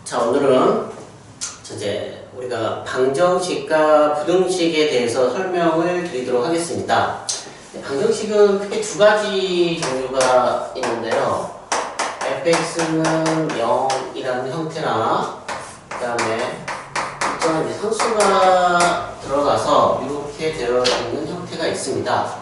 자, 오늘은 이제 우리가 방정식과 부등식에 대해서 설명을 드리도록 하겠습니다. 방정식은 크게 두 가지 종류가 있는데요. fx는 0이라는 형태나 그 다음에 일정한 상수가 들어가서 이렇게 되어 있는 형태가 있습니다.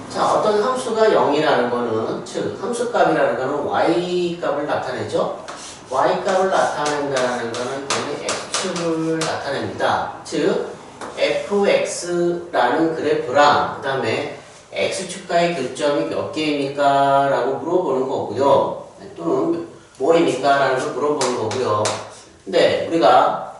자, 어떤 함수가 0이라는 거는, 즉 함수값이라는 거는 y값을 나타내죠. y값을 나타낸다는 거는 당연히 x축을 나타냅니다. 즉 fx라는 그래프랑 그 다음에 x축과의 교점이 몇 개입니까? 라고 물어보는 거고요. 또는 뭐입니까? 라는 걸 물어보는 거고요. 근데 우리가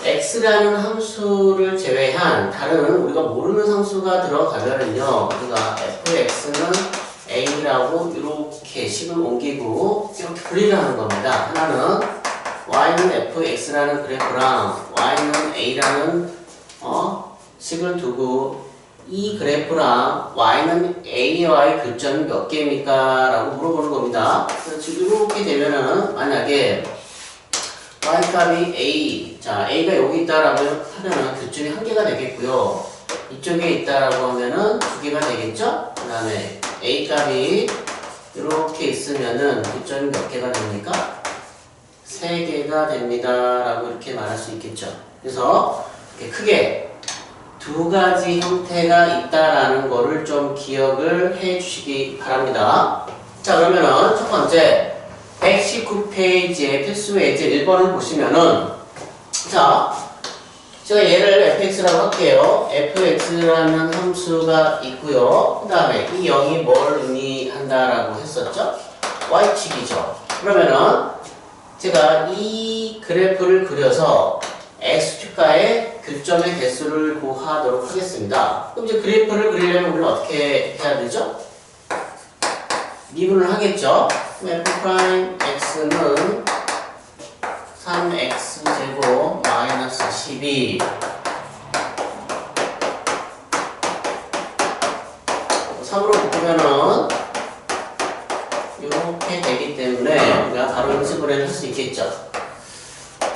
x라는 함수를 제외한 다른 우리가 모르는 상수가 들어가면은요, 우리가 fx는 a라고 이렇게 식을 옮기고 이렇게 분리를 하는 겁니다. 하나는 y는 fx라는 그래프랑 y는 a라는 식을 두고 이 그래프랑 y는 a와의 교점이 몇 개입니까? 라고 물어보는 겁니다. 그래서 이렇게 되면은 만약에 y값이 a, 자 a가 여기 있다라고 하면은 교점이 한 개가 되겠고요. 이쪽에 있다라고 하면은 두 개가 되겠죠? 그 다음에 a값이 이렇게 있으면은 교점이 몇 개가 됩니까? 세 개가 됩니다. 라고 이렇게 말할 수 있겠죠. 그래서 이렇게 크게 두 가지 형태가 있다라는 거를 좀 기억을 해 주시기 바랍니다. 자, 그러면은 첫 번째 119페이지의 필수 예제 1번을 보시면은, 자, 제가 얘를 fx라고 할게요. fx라는 함수가 있고요. 그 다음에 이 0이 뭘 의미한다라고 했었죠? y축이죠. 그러면은 제가 이 그래프를 그려서 x축과의 교점의 개수를 구하도록 하겠습니다. 그럼 이제 그래프를 그리려면 우리는 어떻게 해야 되죠? 미분을 하겠죠? 그럼 f'x는 3x제곱 마이너스 12 3으로 묶으면은 이렇게 되기 때문에 우리가 바로 인수분해를 할 수 있겠죠.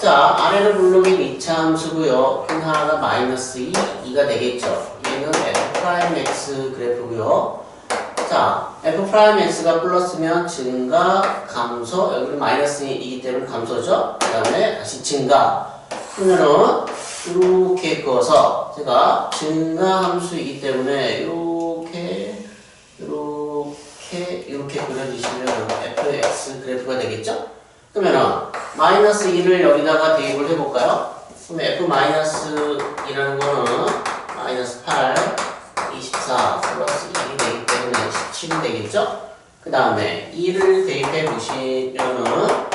자, 아래를 부르긴 2차 함수고요. 큰 하나가 마이너스 2, 2가 되겠죠. 얘는 f'x 그래프고요. 자, f'x가 플러스면 증가, 감소, 여기는 마이너스이기 때문에 감소죠. 그 다음에 다시 증가. 그러면은 이렇게 그어서 제가 증가 함수이기 때문에 이렇게 그려주시면 fx 그래프가 되겠죠? 그러면은 마이너스 2를 여기다가 대입을 해볼까요? 그러면 f-2라는 거는 마이너스 8, 24 플러스 2이 되기 때문에 17이 되겠죠? 그 다음에 2를 대입해 보시면은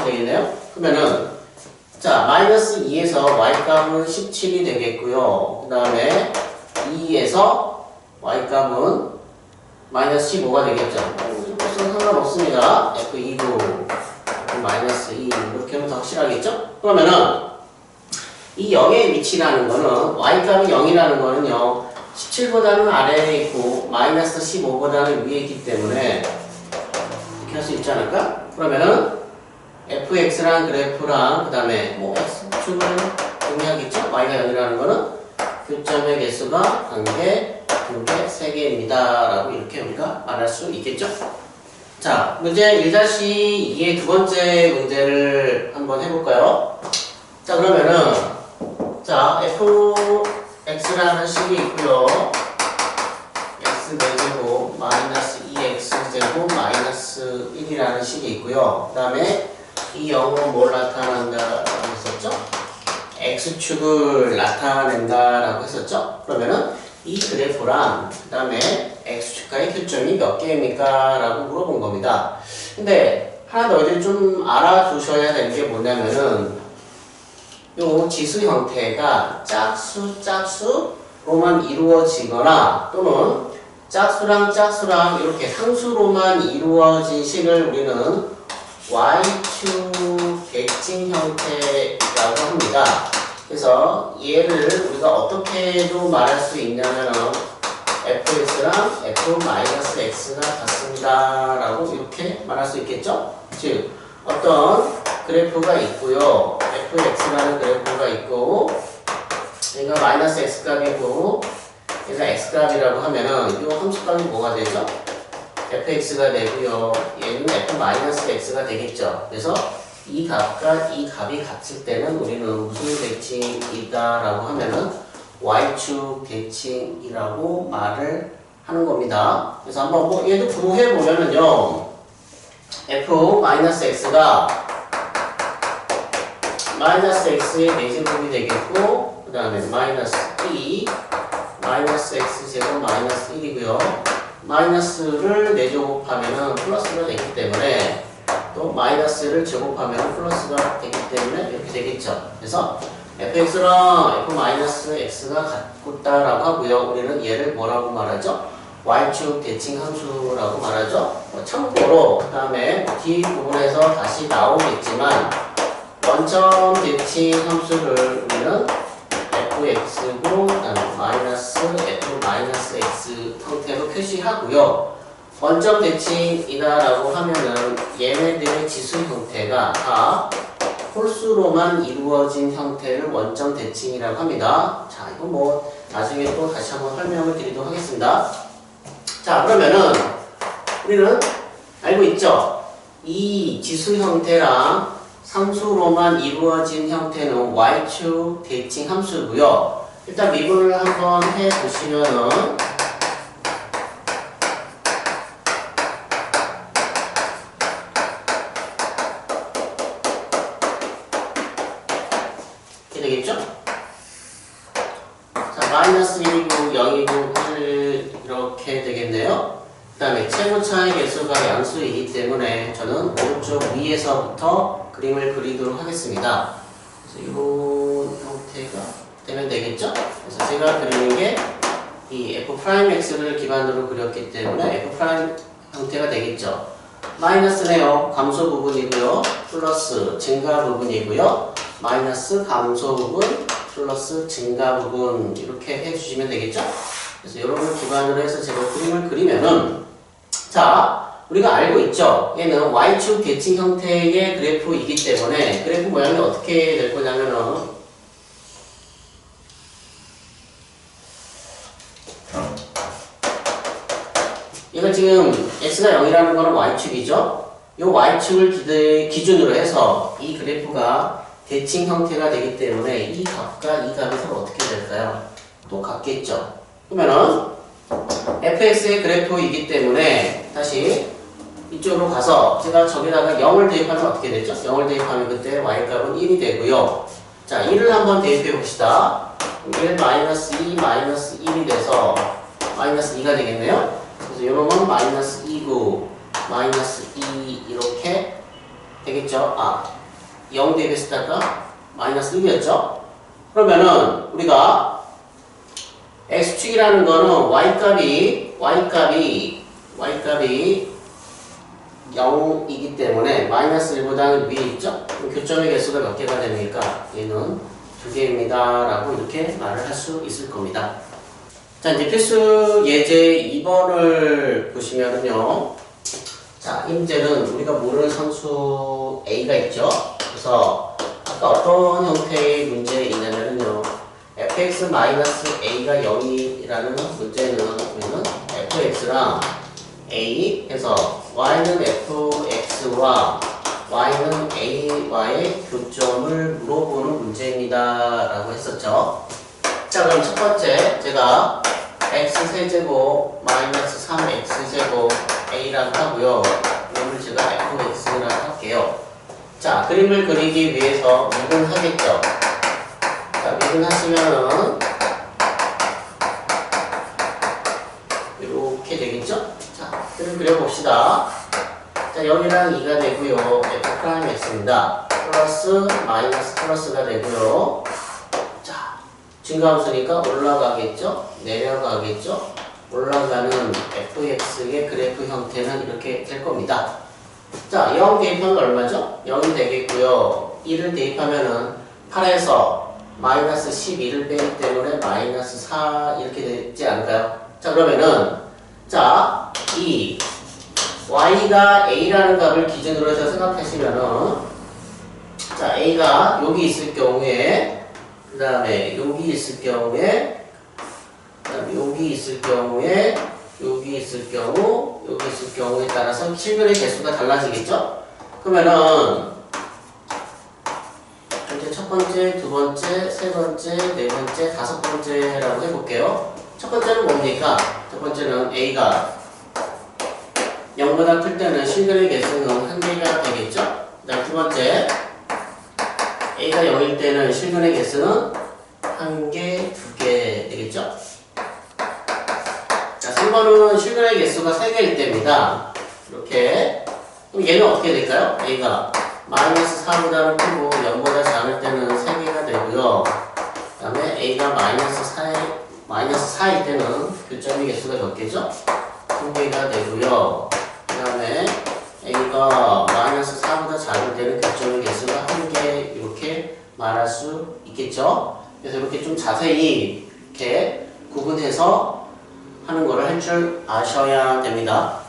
되겠네요? 그러면은 자, 마이너스 2에서 y값은 17이 되겠고요. 그 다음에 2에서 y값은 마이너스 15가 되겠죠? 이것은 상관없습니다. f2도 마이너스 2 이렇게 하면 더 확실하겠죠? 그러면은 이 0의 위치라는 거는 y값이 0이라는 거는요 17보다는 아래에 있고 마이너스 15보다는 위에 있기 때문에 이렇게 할 수 있지 않을까? 그러면은 fx라는 그래프랑 그 다음에 뭐 x축을 의미하겠죠? y가 0이라는 거는 교점의 개수가 1개, 2개, 3개입니다 라고 이렇게 우리가 말할 수 있겠죠? 자, 문제 1-2의 두 번째 문제를 한번 해볼까요? 자, 그러면은 자, fx라는 식이 있고요. x4제곱 마이너스 2x제곱 마이너스 1이라는 식이 있고요. 그 다음에 이 0은 뭘 나타낸다라고 했었죠? x축을 나타낸다라고 했었죠? 그러면은 이 그래프랑 그 다음에 x축과의 교점이 몇 개입니까? 라고 물어본 겁니다. 근데 하나 너희들이 좀 알아두셔야 되는 게 뭐냐면은 요 지수 형태가 짝수로만 이루어지거나 또는 짝수랑 이렇게 상수로만 이루어진 식을 우리는 y축 객진 형태라고 합니다. 그래서 얘를 우리가 어떻게도 말할 수 있냐면 fx랑 f-x가 같습니다 라고 이렇게 말할 수 있겠죠? 즉 어떤 그래프가 있고요, fx라는 그래프가 있고 얘가 마이너스 x값이고 얘가 x값이라고 하면은 이 함수값이 뭐가 되죠? fx가 되고요, 얘는 f-x가 되겠죠. 그래서 이 값과 이 값이 같을 때는 우리는 무슨 대칭이다 라고 하면은 y축 대칭이라고 말을 하는 겁니다. 그래서 한번 뭐 얘도 구해 보면은요, f-x가 마이너스 x의 4제곱이 되겠고, 그 다음에 마이너스 2 마이너스 x제곱 마이너스 1이고요. 마이너스를 4제곱하면은 플러스가 되기 때문에, 또 마이너스를 제곱하면 플러스가 되기 때문에 이렇게 되겠죠. 그래서 fx랑 f-x가 같다라고 하고요. 우리는 얘를 뭐라고 말하죠? y축 대칭 함수라고 말하죠. 참고로 그 다음에 뒤 부분에서 다시 나오겠지만 원점 대칭 함수를 우리는 fx고 그 다음에 마이너스 f-x 형태로 표시하고요. 원점 대칭이다라고 하면은 얘네들의 지수 형태가 다 홀수로만 이루어진 형태를 원점 대칭이라고 합니다. 자, 이거 뭐 나중에 또 다시 한번 설명을 드리도록 하겠습니다. 자, 그러면은 우리는 알고 있죠? 이 지수 형태랑 상수로만 이루어진 형태는 y축 대칭 함수고요. 일단 미분을 한번 해 보시면은 되겠죠? 자, 마이너스 1이고 0이고 1 이렇게 되겠네요. 그 다음에 최고 차의 개수가 양수이기 때문에 저는 오른쪽 위에서부터 그림을 그리도록 하겠습니다. 그래서 이런 형태가 되면 되겠죠? 그래서 제가 그리는 게 이 f'x를 기반으로 그렸기 때문에 f' 형태가 되겠죠. 마이너스네요. 감소 부분이고요. 플러스 증가 부분이고요. 마이너스 감소 부분 플러스 증가 부분 이렇게 해주시면 되겠죠? 그래서 이런 걸 기반으로 해서 제가 그림을 그리면은, 자, 우리가 알고 있죠? 얘는 y축 대칭 형태의 그래프이기 때문에 그래프 모양이 어떻게 될 거냐면은 얘가 지금 x가 0이라는 거는 y축이죠? 이 y축을 기준으로 해서 이 그래프가 대칭 형태가 되기 때문에 이 값과 이 값이 서로 어떻게 될까요? 똑같겠죠. 그러면은 fx의 그래프이기 때문에 다시 이쪽으로 가서 제가 저기다가 0을 대입하면 어떻게 되죠? 0을 대입하면 그때 y값은 1이 되고요. 자, 1을 한번 대입해 봅시다. 1 마이너스 2 마이너스 1이 돼서 마이너스 2가 되겠네요. 그래서 이놈은 마이너스 2고 마이너스 2 이렇게 되겠죠. 0 대입했다가 마이너스 6이었죠. 그러면은 우리가 x축이라는 거는 y값이 0이기 때문에 마이너스 1보다는 위에 있죠. 그럼 교점의 개수가 몇 개가 됩니까? 얘는 2개입니다 라고 이렇게 말을 할 수 있을 겁니다. 자, 이제 필수 예제 2번을 보시면은요, 자, 이 문제는 우리가 모르는 상수 a가 있죠. 그래서 아까 어떤 형태의 문제에 있냐면요, fx-a가 0이라는 문제는 우리는 fx랑 a 해서 y는 fx와 y는 a와의 교점을 물어보는 문제입니다 라고 했었죠. 자, 그럼 첫 번째 제가 x세제곱 마이너스 3x제곱 a라고 하고요. 이걸 제가 fx라고 할게요. 자, 그림을 그리기 위해서 미분하겠죠. 자, 미분하시면은 이렇게 되겠죠. 자, 그림 그려봅시다. 자, 0이랑 2가 되고요. f'x입니다. 플러스 마이너스 플러스가 되고요. 자, 증가함수니까 올라가겠죠. 내려가겠죠. 올라가는 fx의 그래프 형태는 이렇게 될 겁니다. 자, 0 대입하면 얼마죠? 0이 되겠고요. 1을 대입하면은 8에서 마이너스 12를 빼기 때문에 마이너스 4 이렇게 되지 않을까요? 자, 그러면은, 자, 이 y가 a라는 값을 기준으로 해서 생각하시면은, 자, a가 여기 있을 경우에, 그 다음에 여기 있을 경우에, 그 다음에 여기 있을 경우에, 여기 있을 경우, 여기 있을 경우에 따라서 실근의 개수가 달라지겠죠? 그러면은, 이제 첫 번째, 두 번째, 세 번째, 네 번째, 다섯 번째라고 해볼게요. 첫 번째는 뭡니까? 첫 번째는 a가 0보다 클 때는 실근의 개수는 한 개가 되겠죠? 그 다음 두 번째, a가 0일 때는 실근의 개수는 한 개, 두 개 되겠죠? 자, 3번은 실근의 개수가 3개일 때입니다. 이렇게. 그럼 얘는 어떻게 될까요? a가 마이너스 4보다는 크고 0보다 작을 때는 3개가 되고요. 그 다음에 a가 마이너스 4일 때는 교점의 개수가 몇 개죠? 2개가 되고요. 그 다음에 a가 마이너스 4보다 작을 때는 교점의 개수가 1개 이렇게 말할 수 있겠죠? 그래서 이렇게 좀 자세히 이렇게 구분해서 하는 거를 할 줄 아셔야 됩니다.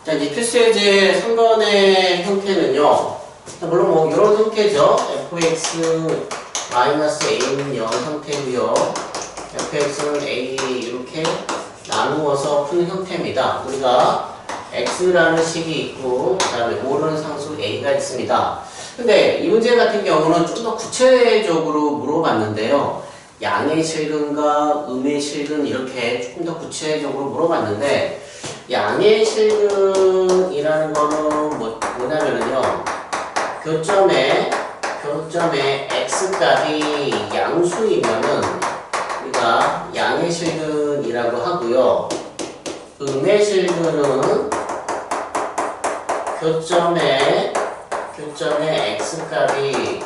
자, 이제 필수예제 3번의 형태는요. 물론 뭐 이런 형태죠. fx a는 0 형태고요. fx는 a 이렇게 나누어서 푸는 형태입니다. 우리가 x라는 식이 있고 그 다음에 모르는 상수 a가 있습니다. 근데 이 문제 같은 경우는 좀 더 구체적으로 물어봤는데요. 양의 실근과 음의 실근 이렇게 조금 더 구체적으로 물어봤는데 양의 실근이라는 거는 뭐냐면요. 교점의 x값이 양수이면은 우리가 양의 실근이라고 하고요. 음의 실근은 교점의 x값이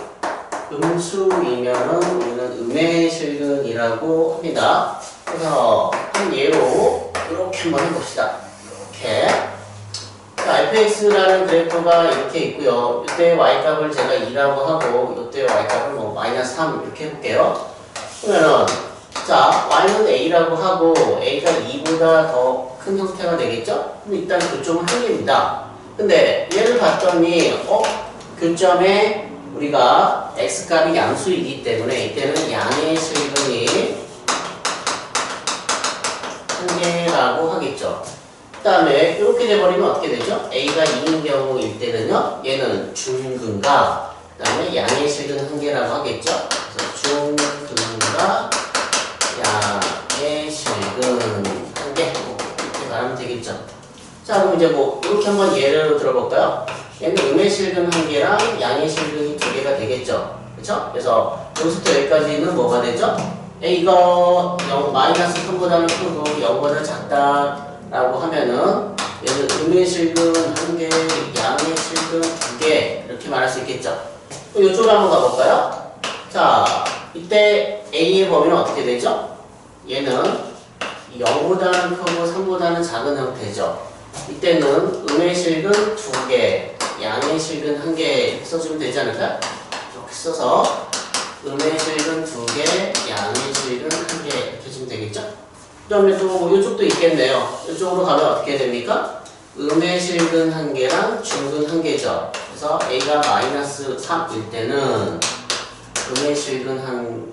음수이면은 우리는 음의 실근이라고 합니다. 그래서 한 예로 이렇게 한번 해봅시다. 이렇게. 자, fx라는 그래프가 이렇게 있고요. 이때 y값을 제가 2라고 하고 이때 y값을 뭐 마이너스 3 이렇게 해볼게요. 그러면은 자, y는 a라고 하고 a가 2보다 더 큰 형태가 되겠죠? 그럼 일단 교점은 1입니다. 근데 얘를 봤더니 교점에 우리가 x값이 양수이기 때문에 이때는 양의 실근이 1개라고 하겠죠. 그 다음에 이렇게 돼버리면 어떻게 되죠? a가 2인 경우일 때는요. 얘는 중근과 그 다음에 양의 실근 1개라고 하겠죠. 그래서 중근과 양의 실근 1개 이렇게 말하면 되겠죠. 자, 그럼 이제 뭐 이렇게 한번 예를 들어볼까요? 얘는 음의 실근 1개랑 양의 실근이 2개가 되겠죠. 그렇죠? 그래서 여기서부터 여기까지는 뭐가 되죠? a가 마이너스 3보다는 크고 0보다 작다라고 하면은 얘는 음의 실근 1개, 양의 실근 2개 이렇게 말할 수 있겠죠. 그럼 이쪽으로 한번 가볼까요? 자, 이때 a의 범위는 어떻게 되죠? 얘는 0보다는 크고 3보다는 작은 형태죠. 이때는 음의 실근 2개, 양의 실근 1개 써주면 되지 않을까요? 이렇게 써서 음의 실근 2개, 양의 실근 1개 이렇게 주면 되겠죠? 그 다음에 또 이쪽도 있겠네요. 이쪽으로 가면 어떻게 됩니까? 음의 실근 1개랑 중근 1개죠. 그래서 a가 마이너스 3일 때는 음의 실근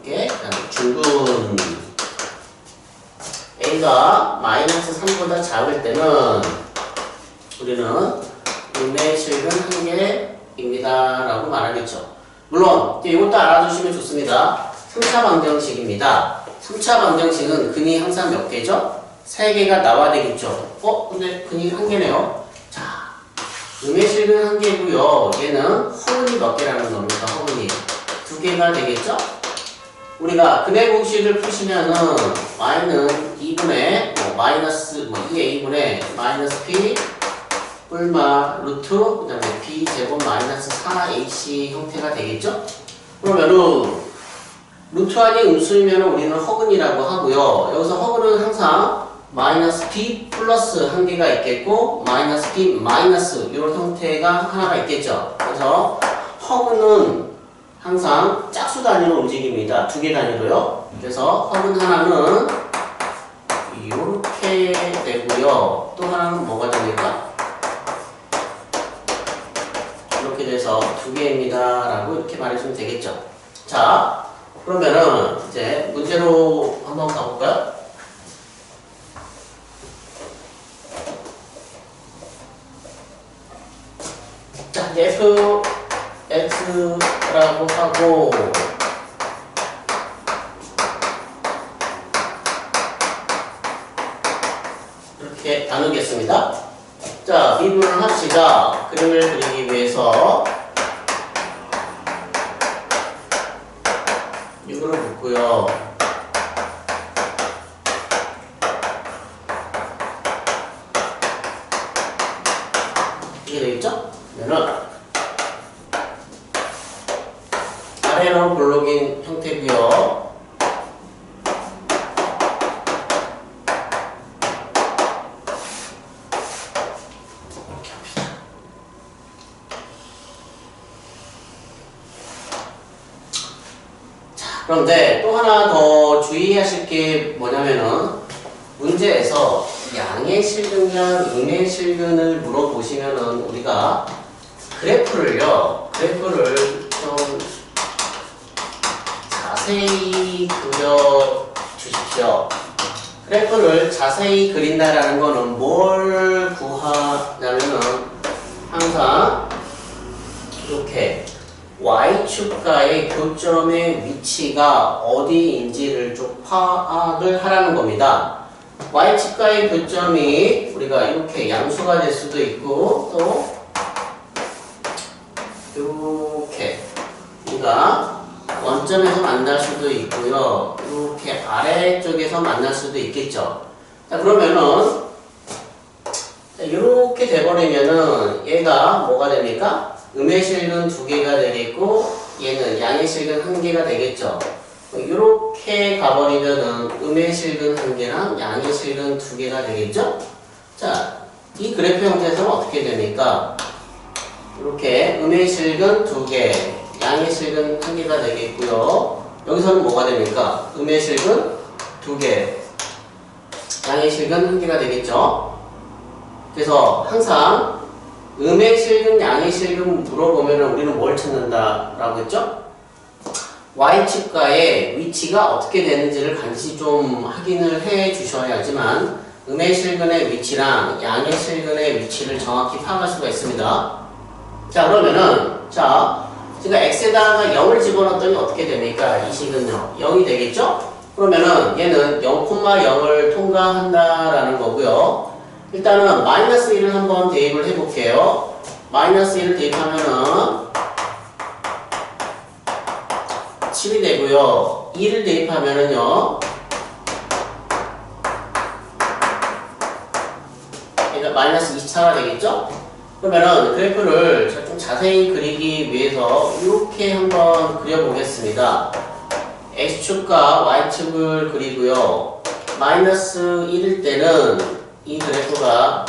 1개, 그 다음에 중근 a가 마이너스 3보다 작을 때는 우리는 음의 실근 1개입니다 라고 말하겠죠. 물론 이것도 알아두시면 좋습니다. 3차 방정식입니다. 3차 방정식은 근이 항상 몇 개죠? 3개가 나와야 되겠죠. 근데 근이 1개네요. 자, 음의 실근 1개고요. 얘는 허근이 몇 개라는 겁니까? 허근이 2개가 되겠죠? 우리가 근의 공식을 푸시면은 y는 2분의 마이너스 2a분의 마이너스 p 뿔마 루트 그 다음에 b제곱 마이너스 4ac 형태가 되겠죠? 그러면은 루트 안이 음수이면 우리는 허근이라고 하고요. 여기서 허근은 항상 마이너스 b 플러스 1개가 있겠고 마이너스 b 마이너스 이런 형태가 하나가 있겠죠. 그래서 허근은 항상 짝수 단위로 움직입니다. 2개 단위로요. 그래서 허근 하나는 이런 자, 그러면은 이제 문제로 한번 가볼까요? 자, 이제 fx라고 하고 이렇게 나누겠습니다. 자, 미분을 합시다. 그림을 그리기 위해서 6으로 묶고요. 이게 되겠죠? 그러면은 아래로 블록인 형태고요. 이렇게 합시다. 자, 그런데 또 하나 더 주의하실 게 뭐냐면은 문제에서 양의 실근과 음의 실근을 물어보시면은 우리가 그래프를 좀 자세히 그려 주십시오. 그래프를 자세히 그린다라는 거는 뭘 구하냐면은 항상 이렇게 Y축과의 교점의 위치가 어디인지를 좀 파악을 하라는 겁니다. Y축과의 교점이 우리가 이렇게 양수가 될 수도 있고 또 이렇게 우리가 원점에서 만날 수도 있고요. 이렇게 아래쪽에서 만날 수도 있겠죠. 자, 그러면은 이렇게 돼버리면은 얘가 뭐가 됩니까? 음의 실근 2개가 되겠고 얘는 양의 실근 1개가 되겠죠. 이렇게 가버리면은 음의 실근 1개랑 양의 실근 2개가 되겠죠? 자, 이 그래프 형태에서는 어떻게 됩니까? 이렇게 음의 실근 2개, 양의 실근 1개가 되겠고요. 여기서는 뭐가 됩니까? 음의 실근 2개, 양의 실근 1개가 되겠죠? 그래서 항상 음의 실근, 양의 실근 물어보면 우리는 뭘 찾는다라고 했죠? Y축과의 위치가 어떻게 되는지를 반드시 좀 확인을 해 주셔야지만 음의 실근의 위치랑 양의 실근의 위치를 정확히 파악할 수가 있습니다. 자, 그러면은 제가 x에다가 0을 집어넣었더니 어떻게 됩니까? 이 식은요 0이 되겠죠? 그러면은 얘는 0,0을 통과한다라는 거고요. 일단은 마이너스 1을 한번 대입을 해볼게요. 마이너스 1을 대입하면은 7이 되고요. 2를 대입하면은요 얘가 마이너스 24가 되겠죠? 그러면은 그래프를 제가 좀 자세히 그리기 위해서 이렇게 한번 그려보겠습니다. x축과 y축을 그리고요. 마이너스 1일 때는 이 그래프가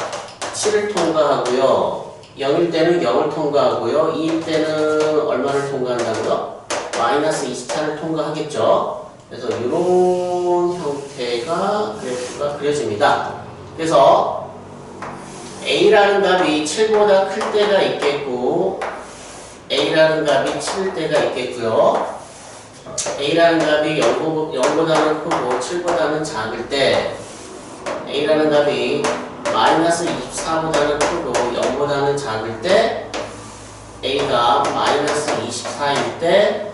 7을 통과하고요. 0일 때는 0을 통과하고요. 2일 때는 얼마를 통과한다고요? 마이너스 24를 통과하겠죠. 그래서 이런 형태가 그래프가 그려집니다. 그래서 A라는 값이 7보다 클 때가 있겠고 A라는 값이 7일 때가 있겠고요. A라는 값이 0보다는 크고 7보다는 작을 때 A라는 값이 마이너스 24보다는 크고 0보다는 작을 때 A가 마이너스 24일 때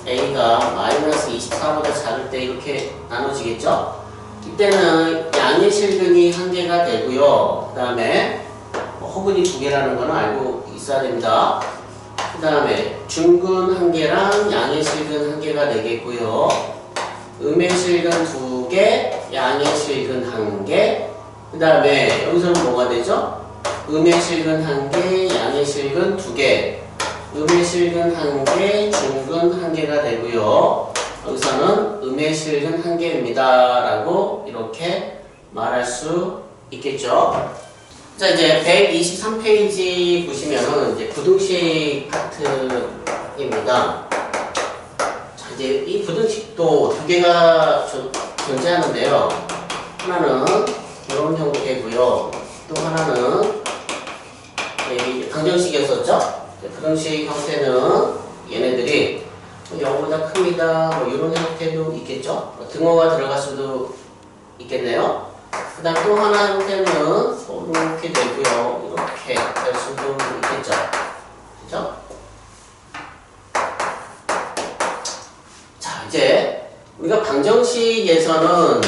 A가 마이너스 24보다 작을 때 이렇게 나눠지겠죠? 이때는 양의 실근이 1개가 되고요. 그 다음에 허근이 2개라는 거는 알고 있어야 됩니다. 그 다음에 중근 1개랑 양의 실근 1개가 되겠고요. 음의 실근 2개, 양의 실근 1개. 그 다음에 여기서는 뭐가 되죠? 음의 실근 1개, 양의 실근 2개. 음의 실근 1개, 중근 1개가 되고요. 여기서는 음의 실근 1개입니다. 라고 이렇게 말할 수 있겠죠. 자, 이제 123페이지 보시면은 이제 부등식 파트입니다. 자, 이제 이 부등식도 2개가 존재하는데요. 하나는 이런 형태고요. 또 하나는 방정식이었었죠. 부등식 형태는 얘네들이 0보다 큽니다. 뭐 이런 형태도 있겠죠. 등호가 들어갈 수도 있겠네요. 그 다음 또 하나 형태는 이렇게 되고요. 이렇게 될 수도 있겠죠. 그죠? 자, 이제 우리가 방정식에서는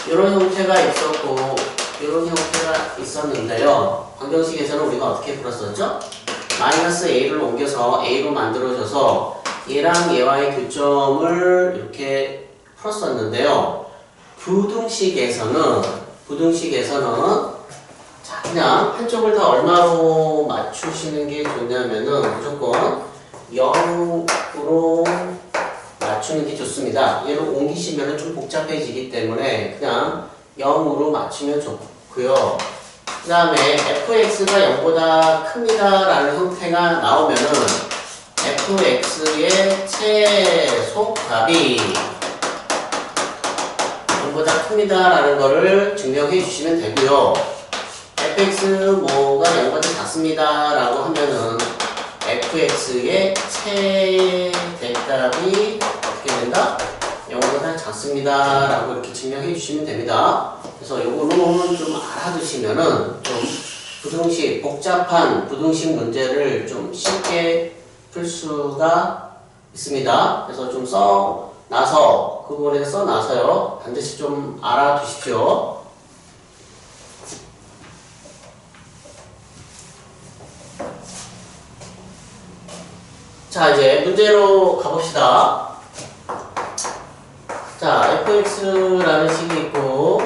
이런 형태가 있었고 이런 형태가 있었는데요. 방정식에서는 우리가 어떻게 풀었었죠? 마이너스 a를 옮겨서 a로 만들어줘서 얘랑 얘와의 교점을 이렇게 풀었었는데요. 부등식에서는 자, 그냥 한쪽을 다 얼마로 맞추시는 게 좋냐면은 무조건 0으로 맞추는 게 좋습니다. 얘를 옮기시면 좀 복잡해지기 때문에 그냥 0으로 맞추면 좋고요. 그 다음에 fx가 0보다 큽니다 라는 형태가 나오면은 fx의 최소값이 0보다 큽니다 라는 거를 증명해 주시면 되고요. fx 뭐가 0보다 작습니다 라고 하면은 fx의 최대값이 어떻게 된다? 0보다 작습니다 라고 이렇게 증명해 주시면 됩니다. 그래서 요거는 좀 알아두시면은 좀 부등식, 복잡한 부등식 문제를 좀 쉽게 풀 수가 있습니다. 그래서 좀 써놔서, 그 부분에 써놔서요. 반드시 좀 알아두십시오. 자, 이제 문제로 가봅시다. 자, fx라는 식이 있고,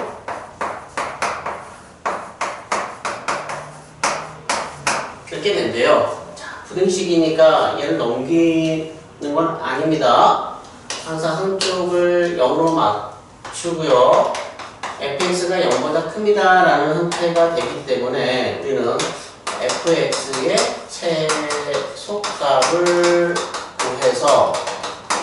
이렇게 된대요. 자, 부등식이니까 얘를 넘기는 건 아닙니다. 항상 한쪽을 0으로 맞추고요. fx가 0보다 큽니다 라는 형태가 되기 때문에 우리는 fx의 최소값을 구해서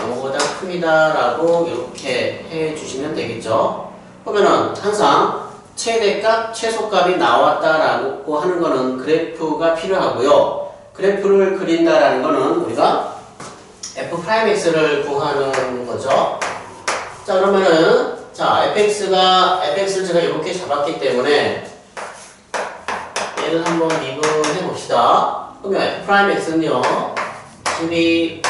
0보다 큽니다 라고 이렇게 해 주시면 되겠죠. 그러면은 항상 최대값, 최소값이 나왔다라고 하는 거는 그래프가 필요하고요. 그래프를 그린다라는 거는 우리가 f'x를 구하는 거죠. 자, 그러면은 자, fx를 제가 이렇게 잡았기 때문에 얘를 한번 미분해 봅시다. 그러면 f'x는요 12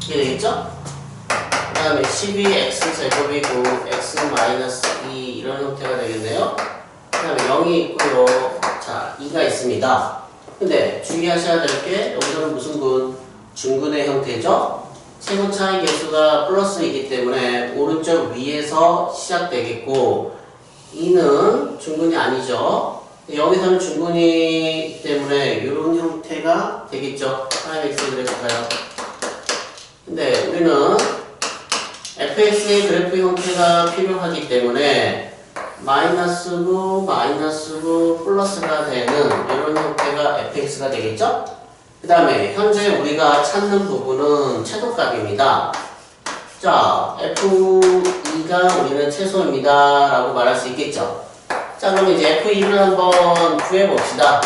이게 되겠죠? 그 다음에 12x제곱이고 x-2 이런 형태가 되겠네요. 그 다음에 0이 있고요. 자, 2가 있습니다. 근데 주의하셔야 될 게 여기서는 무슨 군? 중군의 형태죠? 세분 차이 계수가 플러스이기 때문에 오른쪽 위에서 시작되겠고 2는 중군이 아니죠. 여기서는 중군이기 때문에 이런 형태가 되겠죠. 프라임 x 그래프가요. 근데 우리는 fx의 그래프 형태가 필요하기 때문에 마이너스고 플러스가 되는 이런 형태가 fx가 되겠죠? 그 다음에 현재 우리가 찾는 부분은 최소값입니다. 자, f2가 우리는 최소입니다 라고 말할 수 있겠죠? 자, 그럼 이제 f2를 한번 구해봅시다.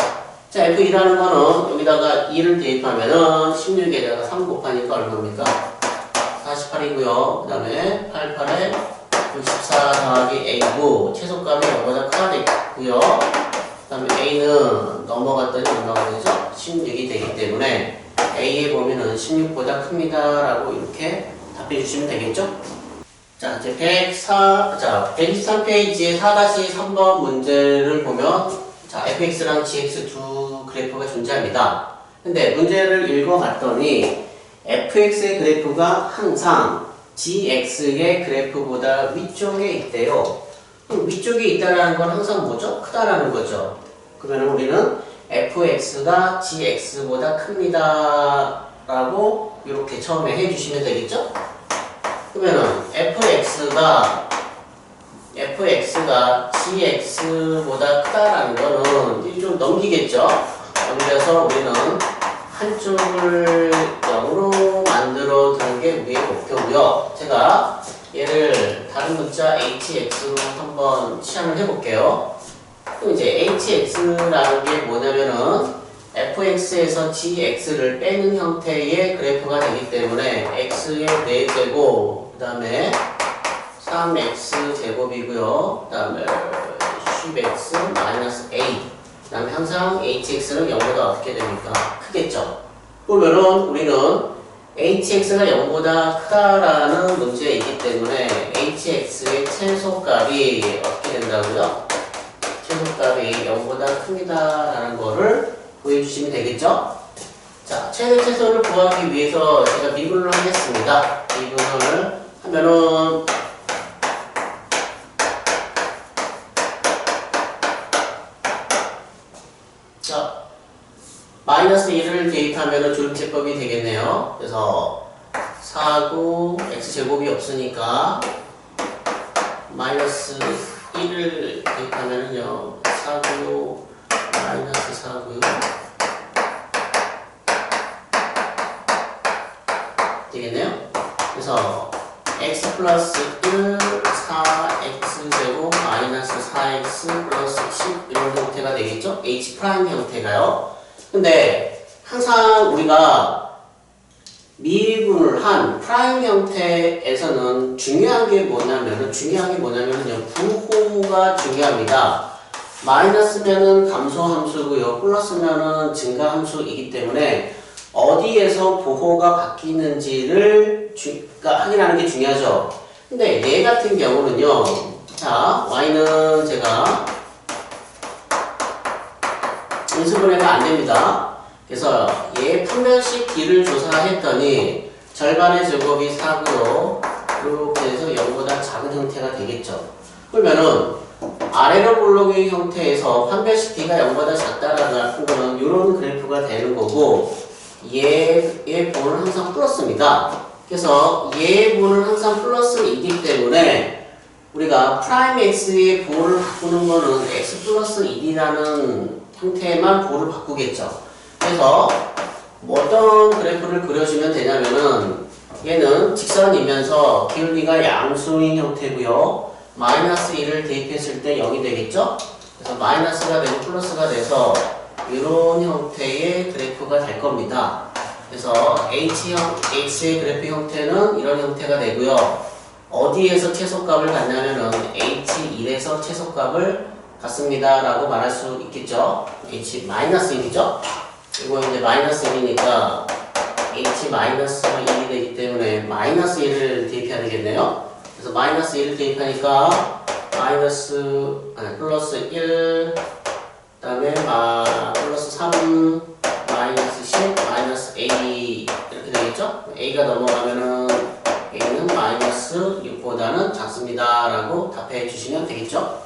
자, f2라는 거는 여기다가 2를 대입하면은 16에다가 3 곱하니까 얼마입니까? 48이고요. 그 다음에 88에 64 더하기 a고 최소값이 0보다 커야 되고요. 그 다음에 a는 넘어갔더니 얼마가 되죠? 16이 되기 때문에 a에 보면은 16보다 큽니다 라고 이렇게 답해 주시면 되겠죠? 자, 이제 123페이지의 4-3번 문제를 보면 자, fx랑 gx 두 그래프가 존재합니다. 근데 문제를 읽어봤더니 fx의 그래프가 항상 gx의 그래프보다 위쪽에 있대요. 그럼 위쪽에 있다는 건 항상 뭐죠? 크다라는 거죠. 그러면 우리는 fx가 gx보다 큽니다 라고 이렇게 처음에 해주시면 되겠죠? 그러면은 fx가 gx보다 크다라는 거는 이제 좀 넘기겠죠? 넘겨서 우리는 한쪽을 0으로 만들어 두는 게 우리의 목표고요. 제가 얘를 다른 문자 hx로 한번 치환을 해볼게요. 그럼 이제 hx라는 게 뭐냐면은 fx에서 gx를 빼는 형태의 그래프가 되기 때문에 x의 4제곱, 그 다음에 3x 제곱이고요. 그 다음에 10x 마이너스 a. 그 다음에 항상 hx는 0보다 어떻게 됩니까? 크겠죠. 그러면은 우리는 hx가 0보다 크다라는 문제이기 때문에 hx의 최소값이 어떻게 된다고요? 최소값이 0보다 큽니다라는 거를 구해주시면 되겠죠? 자, 최대 최소를 구하기 위해서 제가 미분을 하겠습니다. 미분을 하면은 자, 마이너스 1을 대입하면 조름제법이 되겠네요. 그래서 4구 x제곱이 없으니까 마이너스 1을 대입하면은요 4구 마이너스 4구 되겠네요. 그래서 x 플러스 1 4x제곱 마이너스 4x 플러스 10 이런 형태가 되겠죠? h 프라임 형태가요. 근데 항상 우리가 미분을 한 프라임 형태에서는 중요한 게 뭐냐면요. 부호가 중요합니다. 마이너스면은 감소함수고요. 플러스면은 증가함수이기 때문에 어디에서 부호가 바뀌는지를 확인하는 게 중요하죠. 근데 얘 같은 경우는요. 자, y는 제가 인수분해가 안 됩니다. 그래서 얘 판별식 D를 조사했더니 절반의 제곱이 4고요. 이렇게 해서 0보다 작은 형태가 되겠죠. 그러면은 아래로 볼록의 형태에서 판별식 D가 0보다 작다라는 거는 이런 그래프가 되는 거고 얘의 부호는 항상 플러스입니다. 그래서 얘의 부호는 항상 플러스이기 때문에 우리가 프라임 x의 부호를 바꾸는 거는 x 플러스 1이라는 형태만 부호를 바꾸겠죠. 그래서 어떤 그래프를 그려주면 되냐면은 얘는 직선이면서 기울기가 양수인 형태고요. 마이너스 1을 대입했을 때 0이 되겠죠. 그래서 마이너스가 되고 플러스가 돼서 이런 형태의 그래프가 될 겁니다. 그래서 H의 그래프 형태는 이런 형태가 되고요. 어디에서 최소값을 갖냐면은 H1에서 최소값을 갖습니다 라고 말할 수 있겠죠. H-1이죠. 이거 이제 마이너스 1이니까 H-1이 되기 때문에 마이너스 1을 대입해야 되겠네요. 그래서 마이너스 1을 대입하니까 플러스 1 그 다음에 플러스 3 마이너스 10 마이너스 A 이렇게 되겠죠. A가 넘어가면은 A는 마이너스 6보다는 작습니다 라고 답해 주시면 되겠죠.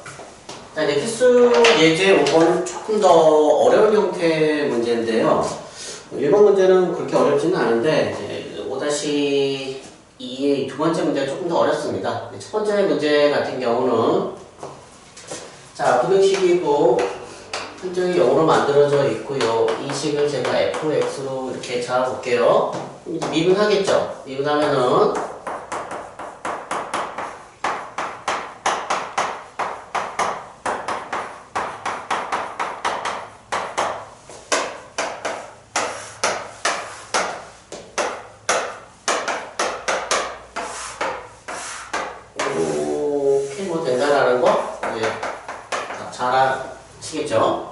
자, 이제 필수 예제 5번은 조금 더 어려운 형태의 문제인데요. 1번 문제는 그렇게 어렵지는 않은데 5-2의 두 번째 문제가 조금 더 어렵습니다. 첫 번째 문제 같은 경우는 자, 부등식이고 한쪽이 0으로 만들어져 있고요. 이 식을 제가 fx로 이렇게 잡아볼게요. 이제 미분하겠죠? 미분하면은 이렇게 뭐 된다라는 거 이제 잘 아시겠죠?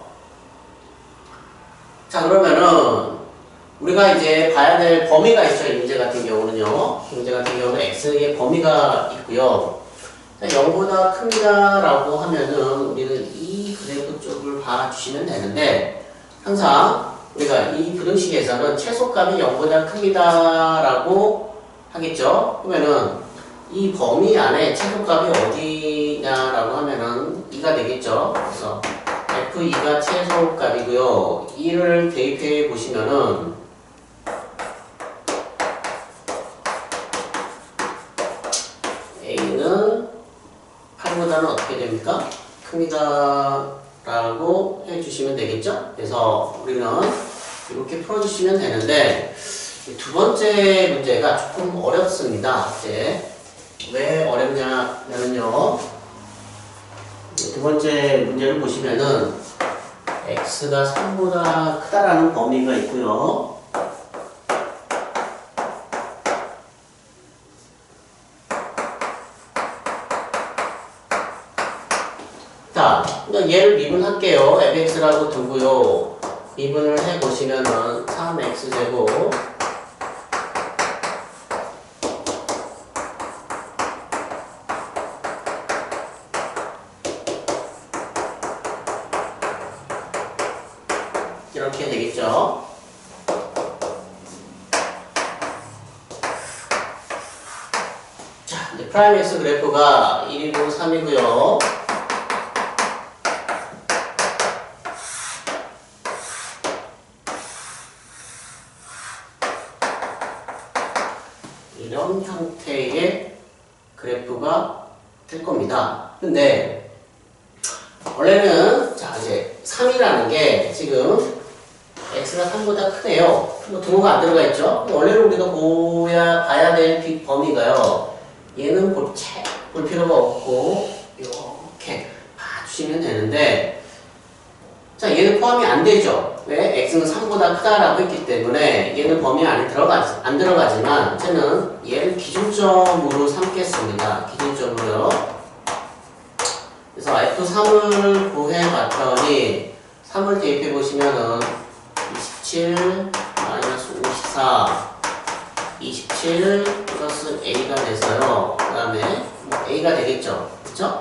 자, 그러면은 우리가 이제 봐야 될 범위가 있죠. 이 문제 같은 경우는요. 이 문제 같은 경우는 x의 범위가 있고요. 자, 0보다 큽니다 라고 하면은 우리는 이 그래프 쪽을 봐주시면 되는데 항상 우리가 이 부등식에서는 최소값이 0보다 큽니다 라고 하겠죠. 그러면은 이 범위 안에 최소값이 어디냐라고 하면은 2가 되겠죠. 그래서 F2가 최소값이고요. 2를 대입해 보시면은 A는 8보다는 어떻게 됩니까? 큽니다 라고 해주시면 되겠죠. 그래서 우리는 이렇게 풀어주시면 되는데 두 번째 문제가 조금 어렵습니다. 이제 왜 어렵냐면요. 두 번째 문제를 보시면은 x가 3보다 크다라는 범위가 있고요. 자, 그러니까 얘를 미분할게요. fx라고 두고요. 미분을 해보시면은 3x제곱 이렇게 되겠죠. 자, 이제 프라임 x 그래프가 1이고 3이고요. 이런 형태의 그래프가 될 겁니다. 근데 원래는 자 이제 3이라는 게 지금 x가 3보다 크네요. 뭐 등호가 안 들어가 있죠. 원래는 우리가 봐야 될 범위가요. 얘는 볼 필요가 없고 이렇게 봐주시면 되는데 자 얘는 포함이 안 되죠. 왜? x는 3보다 크다라고 했기 때문에 얘는 범위 안에 안 들어가지만 저는 얘를 기준점으로 삼겠습니다. 기준점으로요. 그래서 F3을 구해봤더니 3을 대입해 보시면은 27 마이너스 54 27 플러스 A가 돼서요. 그 다음에 뭐 A가 되겠죠. 그쵸?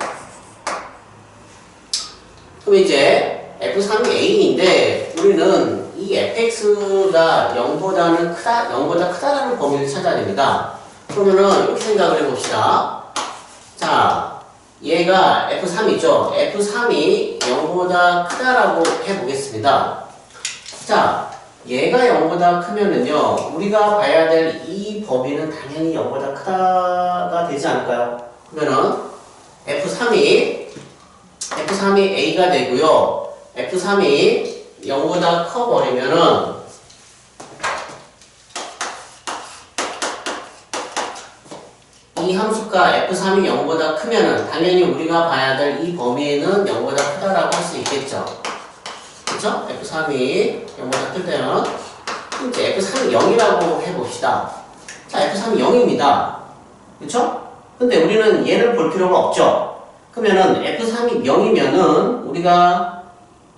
그럼 이제 F3이 A인데 우리는 이 fx가 0보다 크다라는 범위를 찾아야 됩니다. 그러면은 이렇게 생각을 해봅시다. 자, 얘가 F3이죠. F3이 0보다 크다라고 해보겠습니다. 자, 얘가 0보다 크면은요, 우리가 봐야 될 이 범위는 당연히 0보다 크다가 되지 않을까요? 그러면은 F3이 A가 되고요. F3이 0보다 커버리면은 이 함수가 F3이 0보다 크면은 당연히 우리가 봐야 될 이 범위는 0보다 크다라고 할 수 있겠죠. 그쵸? F3이 0보다 클 때는 이제 F3이 0이라고 해봅시다. 자, F3이 0입니다. 그쵸? 근데 우리는 얘를 볼 필요가 없죠. 그러면은 F3이 0이면은 우리가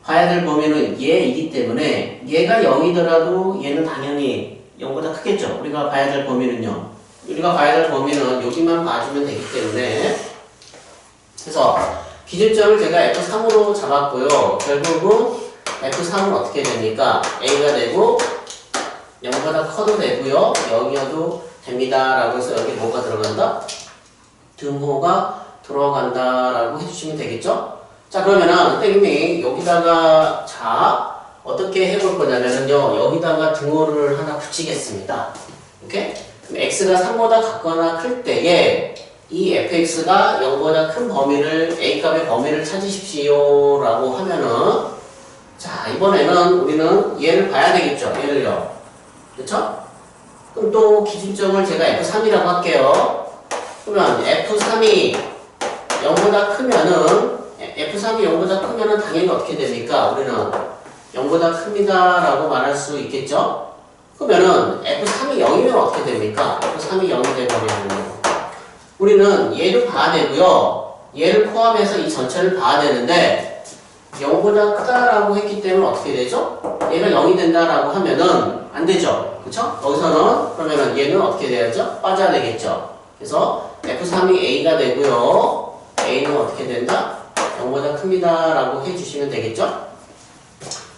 봐야 될 범위는 얘이기 때문에 얘가 0이더라도 얘는 당연히 0보다 크겠죠. 우리가 봐야 될 범위는요. 우리가 봐야 될 범위는 여기만 봐주면 되기 때문에 그래서 기준점을 제가 F3으로 잡았고요. 결국은 F3은 어떻게 됩니까? A가 되고 0보다 커도 되고요. 0이어도 됩니다. 라고 해서 여기 뭐가 들어간다? 등호가 들어간다라고 해주시면 되겠죠? 자, 그러면은 선생님이 여기다가 자 어떻게 해볼 거냐면은요. 여기다가 등호를 하나 붙이겠습니다. 오케이? 그럼 x가 3보다 같거나 클 때에 이 fx가 0보다 큰 범위를 a값의 범위를 찾으십시오 라고 하면은 자, 이번에는 우리는 얘를 봐야 되겠죠. 얘를요. 그쵸? 그럼 또 기준점을 제가 F3이라고 할게요. 그러면 F3이 0보다 크면은 F3이 0보다 크면은 당연히 어떻게 됩니까? 우리는 0보다 큽니다 라고 말할 수 있겠죠? 그러면은 F3이 0이면 어떻게 됩니까? F3이 0이 되버리면 우리는 얘를 봐야 되고요. 얘를 포함해서 이 전체를 봐야 되는데 0보다 크다라고 했기 때문에 어떻게 되죠? 얘가 0이 된다라고 하면은 안 되죠. 그쵸? 여기서는 그러면은 얘는 어떻게 돼야죠? 빠져야 되겠죠. 그래서 F3이 A가 되고요. A는 어떻게 된다? 0보다 큽니다 라고 해주시면 되겠죠?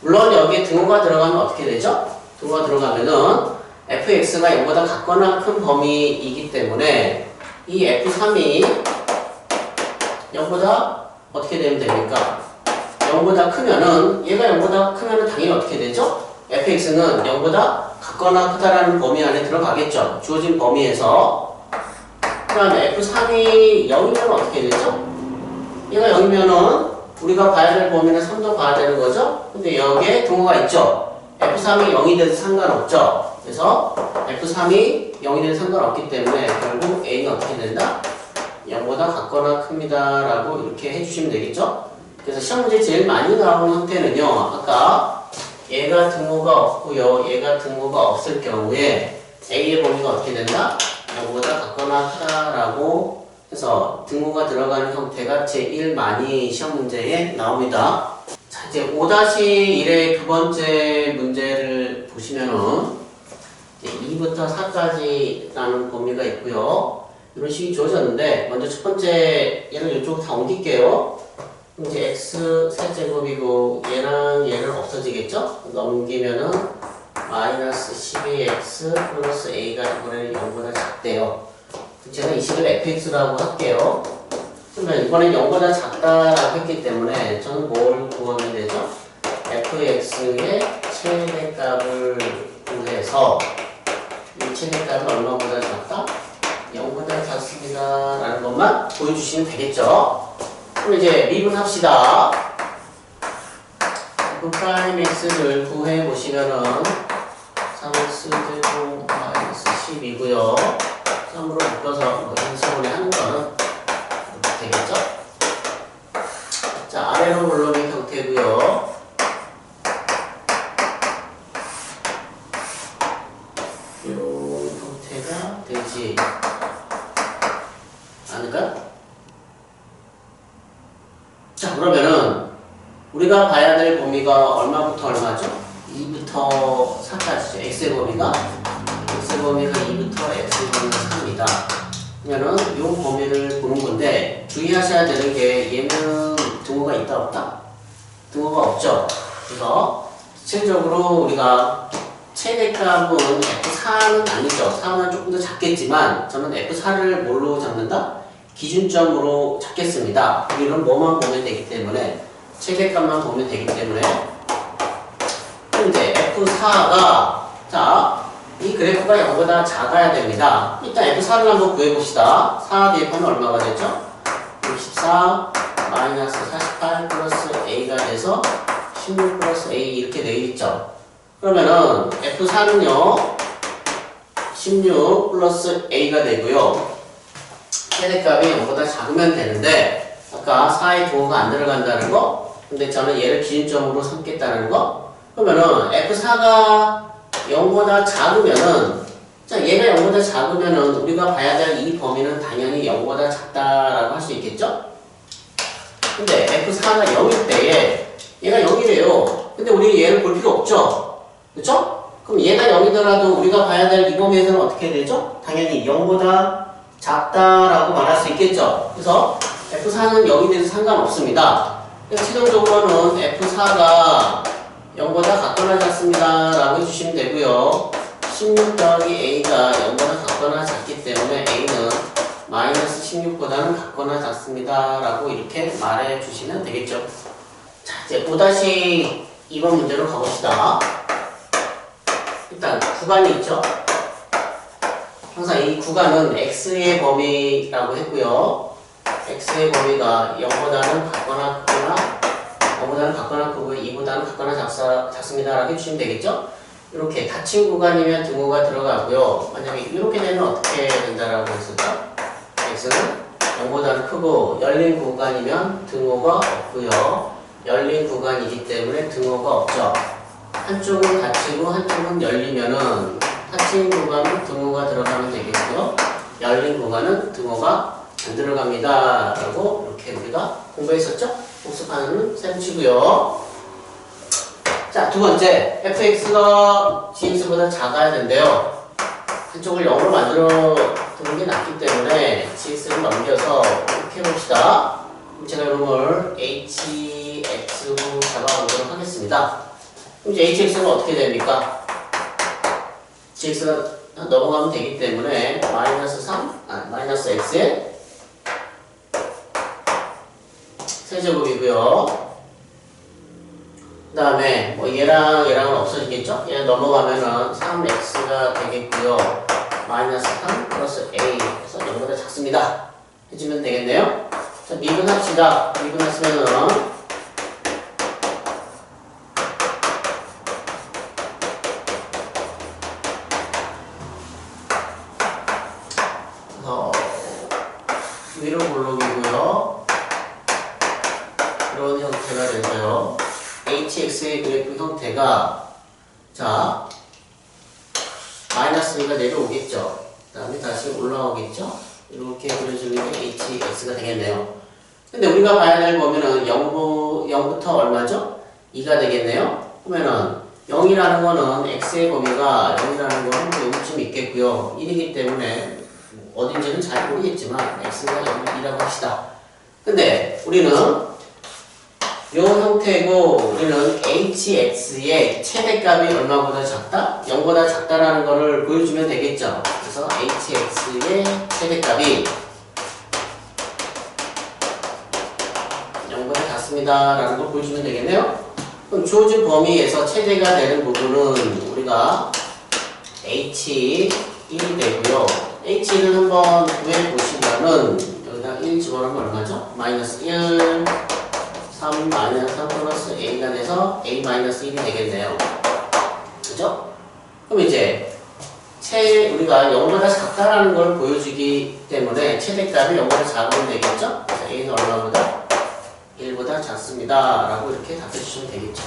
물론 여기에 등호가 들어가면 어떻게 되죠? 등호가 들어가면은 fx가 0보다 같거나 큰 범위이기 때문에 이 f3이 0보다 어떻게 되면 됩니까? 0보다 크면은 얘가 0보다 크면은 당연히 어떻게 되죠? fx는 0보다 같거나 크다라는 범위 안에 들어가겠죠. 주어진 범위에서. 그 다음에 f3이 0이면 어떻게 되죠? 얘가 0이면은 우리가 봐야 될 범위는 3도 봐야 되는 거죠? 근데 여기에 등호가 있죠? F3이 0이 돼도 상관없죠? 그래서 F3이 0이 돼도 상관없기 때문에 결국 A는 어떻게 된다? 0보다 같거나 큽니다 라고 이렇게 해주시면 되겠죠? 그래서 시험 문제 제일 많이 나오는 형태는요. 아까 얘가 등호가 없고요. 얘가 등호가 없을 경우에 A의 범위가 어떻게 된다? 0보다 같거나 크다라고 해서 등호가 들어가는 형태가 제일 많이 시험 문제에 나옵니다. 자, 이제 5-1의 두 번째 문제를 보시면은 2부터 4까지라는 범위가 있고요. 이런 식이 주어졌는데 먼저 첫 번째 얘를 이쪽으로 다 옮길게요. 이제 x 세제곱이고 얘랑 얘를 없어지겠죠? 넘기면은 마이너스 12x 플러스 a가 이번에는 0보다 작대요. 제가 이 식을 fx라고 할게요. 그러면 이번엔 0보다 작다라고 했기 때문에 저는 뭘 구하면 되죠? fx의 최대값을 구해서 이 최대값은 얼마보다 작다? 0보다 작습니다 라는 것만 보여주시면 되겠죠? 그럼 이제 미분합시다. f'x를 구해보시면은 3x 제곱 마이너스 10이고요 3으로 묶어서 인수분해 하는 거는 이렇게 되겠죠? 자, 아래로 물러오는 형태고요 이런 형태가 되지 않을까? 자, 그러면은 우리가 봐야 될 범위가 얼마부터 얼마죠? 2부터 4까지죠. x의 범위가 2부터 x의 범위가 4입니다. 그러면은 이 범위를 보는 건데 주의하셔야 되는 게 얘는 등호가 있다 없다? 등호가 없죠. 그래서 실질적으로 우리가 최대값은 F4는 아니죠. 4는 조금 더 작겠지만 저는 F4를 뭘로 잡는다? 기준점으로 잡겠습니다. 우리는 뭐만 보면 되기 때문에 최대값만 보면 되기 때문에 이제 F4가 자, 이 그래프가 0보다 작아야 됩니다. 일단 F4를 한번 구해봅시다. 4 대입하면 얼마가 되죠? 64 마이너스 48 플러스 A가 돼서 16 플러스 A 이렇게 되어있죠. 그러면은 F4는요 16 플러스 A가 되고요 최대값이 0보다 작으면 되는데 아까 4의 등호가 안 들어간다는 거 근데 저는 얘를 기준점으로 삼겠다는 거 그러면은 F4가 0보다 작으면은 자 얘가 0보다 작으면은 우리가 봐야 될 이 범위는 당연히 0보다 작다라고 할 수 있겠죠? 근데 F4가 0일 때에 얘가 0이래요. 근데 우리 얘를 볼 필요 없죠? 그쵸? 그럼 얘가 0이더라도 우리가 봐야 될 이 범위에서는 어떻게 되죠? 당연히 0보다 작다라고 말할 수 있겠죠? 그래서 F4는 0이 돼도 상관없습니다. 최종적으로는 F4가 0보다 같거나 작습니다 라고 해주시면 되고요 16 더하기 A가 0보다 같거나 작기 때문에 A는 마이너스 16보다는 같거나 작습니다 라고 이렇게 말해 주시면 되겠죠. 자, 이제 5-2번 문제로 가봅시다. 일단 구간이 있죠. 항상 이 구간은 x의 범위라고 했고요. x의 범위가 0보다는 같거나 크거나 0보다는 같거나 크고 2보다는 같거나 작습니다 라고 해주시면 되겠죠. 이렇게 닫힌 구간이면 등호가 들어가고요. 만약에 이렇게 되면 어떻게 된다라고 했을까? x는 0보다는 크고 열린 구간이면 등호가 없고요. 열린 구간이기 때문에 등호가 없죠. 한쪽은 닫히고 한쪽은 열리면은 닫힌 구간은 등호가 들어가면 되겠고요. 열린 구간은 등호가 안 들어갑니다. 라고 이렇게 우리가 공부했었죠? 복습하는 셈 치고요. 자, 두 번째. fx가 gx보다 작아야 된대요. 한쪽을 0으로 만들어 두는 게 낫기 때문에 gx를 넘겨서 이렇게 해봅시다. 제가 이놈을 hx로 잡아보도록 하겠습니다. 그럼 이제 hx는 어떻게 됩니까? gx가 넘어가면 되기 때문에 마이너스 x에 세제곱이고요. 그 다음에 뭐 얘랑은 없어지겠죠? 얘 넘어가면은 3x가 되겠고요. 마이너스 3 플러스 a 그래서 0보다 작습니다. 해주면 되겠네요. 자, 미분합시다. 미분하시면은 위로 볼록이고요. 이런 형태가 돼서요. hx의 그래프 형태가 자 마이너스 2가 내려오겠죠. 그 다음에 다시 올라오겠죠. 이렇게 그려주는 게 hx가 되겠네요. 근데 우리가 봐야 될 범위는 0부터 얼마죠? 2가 되겠네요. 그러면은 0이라는 거는 x의 범위가 0이라는 거는 여기쯤 있겠고요. 1이기 때문에 어딘지는 잘 모르겠지만 x가 0이라고 합시다. 근데 우리는 이 형태고 우리는 hx의 최대값이 얼마보다 작다? 0보다 작다라는 거를 보여주면 되겠죠. 그래서 hx의 최대값이 0보다 작습니다 라는 걸 보여주면 되겠네요. 그럼 주어진 범위에서 최대가 되는 부분은 우리가 h1이 되고요. h는 한번 구해보시면은 여기다 1 집어넣으면 얼마죠? 마이너스 1 3 마이너스 3 플러스 a가 돼서 a 마이너스 1이 되겠네요. 그죠? 그럼 이제 우리가 0보다 작다라는 걸 보여주기 때문에 최대값이 0보다 작으면 되겠죠? 그래서 a는 얼마보다? 1보다 작습니다 라고 이렇게 답해 주시면 되겠죠.